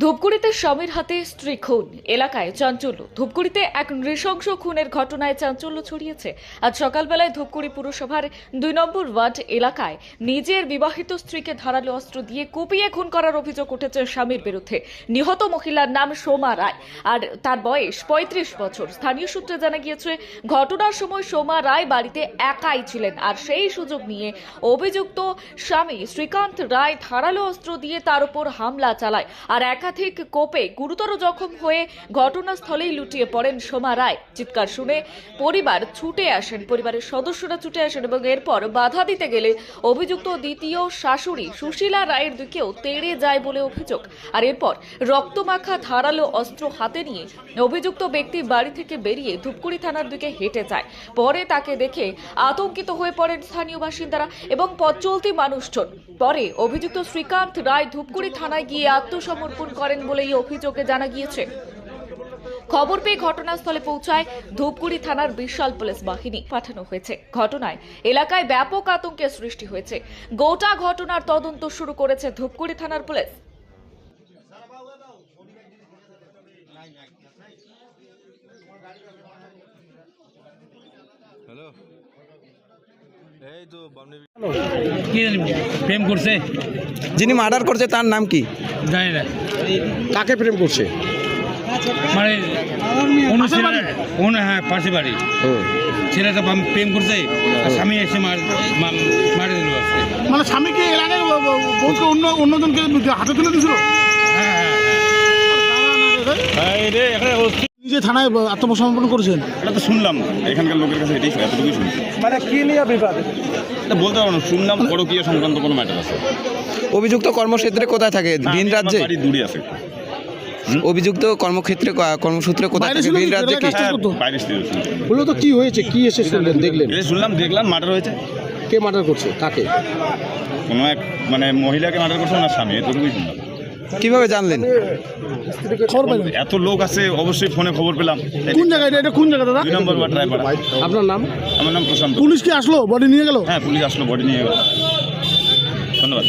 ধূপগুড়িতে স্বামীর হাতে স্ত্রী খুন, এলাকায় চাঞ্চল্য। ধূপগুড়িতে এক নৃশংস খুনের ঘটনায় চাঞ্চল্য ছড়িয়েছে। আজ সকালবেলায় ধূপগুড়ি পুরসভার 2 নম্বর ওয়ার্ড এলাকায় নিজের বিবাহিত স্ত্রীকে ধারালো অস্ত্র দিয়ে কুপিয়ে খুন করার অভিযোগ উঠেছে স্বামীর বিরুদ্ধে। নিহত মহিলার নাম সোমা রায়, আর তার বয়স 35 বছর। স্থানীয় সূত্রে জানা গিয়েছে, ঘটনার সময় সোমা রায় বাড়িতে একাই ছিলেন, আর সেই সুযোগ নিয়ে অভিযুক্ত স্বামী শ্রীকান্ত রায় ধারালো অস্ত্র দিয়ে তার উপর হামলা চালায়, আর একাধিক কোপে গুরুতর জখম হয়ে ঘটনাস্থলেই লুটিয়ে পড়েন সোমা রায়। চিৎকার শুনে পরিবারের সদস্যরা ছুটে আসেন এবং এরপর বাধা দিতে গেলে অভিযুক্ত দ্বিতীয় শাশুড়ি সুশীলা রায়ের দিকেও তেড়ে যায় বলে অভিযোগ। আর এরপর রক্তমাখা ধারালো অস্ত্র হাতে নিয়ে অভিযুক্ত ব্যক্তি বাড়ি থেকে বেরিয়ে ধূপগুড়ি থানার দিকে হেঁটে যায়। পরে তাকে দেখে আতঙ্কিত হয়ে পড়েন স্থানীয় বাসিন্দারা এবং পথ চলতি মানুষজন। পরে অভিযুক্ত শ্রীকান্ত রায় ধূপগুড়ি থানায় গিয়ে আত্মসমর্পণ করেন বলেই অভিযোগে জানা গিয়েছে। খবর পেয়ে ঘটনাস্থলে পৌঁছায় ধূপগুড়ি থানার বিশাল পুলিশ বাহিনী পাঠানো হয়েছে। ঘটনায় এলাকায় ব্যাপক আতঙ্কের সৃষ্টি হয়েছে। গোটা ঘটনার তদন্ত শুরু করেছে ধূপগুড়ি থানার পুলিশ। হ্যালো, এই তো কি জানি প্রেম করছে, যিনি মার্ডার করছে তার নাম কি? জানি না। কাকে প্রেম করছে? মানে হ্যাঁ, পাশে বাড়ি ছেলেটা প্রেম করছে, আর স্বামী এসে মারে দিল আজকে। মানে স্বামীকে এর আগে বউকে অন্যজনকে হাতে তুলে দিয়েছিল। নিজে থানায় আত্মসমর্পণ করেছেন, এটা তো শুনলাম এখানকার লোকের কাছে, এটাই এতটুকুই শুনছি। মানে কি নিয়ে বিবাদ? এটা বলতে পারবো না, শুনলাম পরকীয় সংক্রান্ত কোনো ম্যাটার আছে। অভিযুক্ত কর্মক্ষেত্রে কোথায় থাকে? ভিন রাজ্যে? বাড়ি দূরে আছে। অভিযুক্ত কর্মসূত্রে কোথায় বাইরে থাকে? ছিল ভিন কি? রাজ্যে কি? হ্যাঁ, বাইরে ছিল। বললো তো কি হয়েছে, কি এসে শুনলেন, দেখলেন? এই দেখলাম মার্ডার হয়েছে। কে মার্ডার করছে, কাকে? কোনো এক মানে মহিলাকে মার্ডার করছে ওনার স্বামী, এতটুকুই শুনলাম। কিভাবে জানলেন? খবর পাইলেন? এত লোক আছে, অবশ্যই ফোনে খবর পেলাম। কোন জায়গায় এটা? কোন জায়গা দাদা? 2 নম্বর ওয়ার্ড রায়পাড়া। আপনার নাম? আমার নাম প্রশান্ত। পুলিশ কি আসলো, বডি নিয়ে গেল? হ্যাঁ, পুলিশ আসলো, বডি নিয়ে গেল। ধন্যবাদ।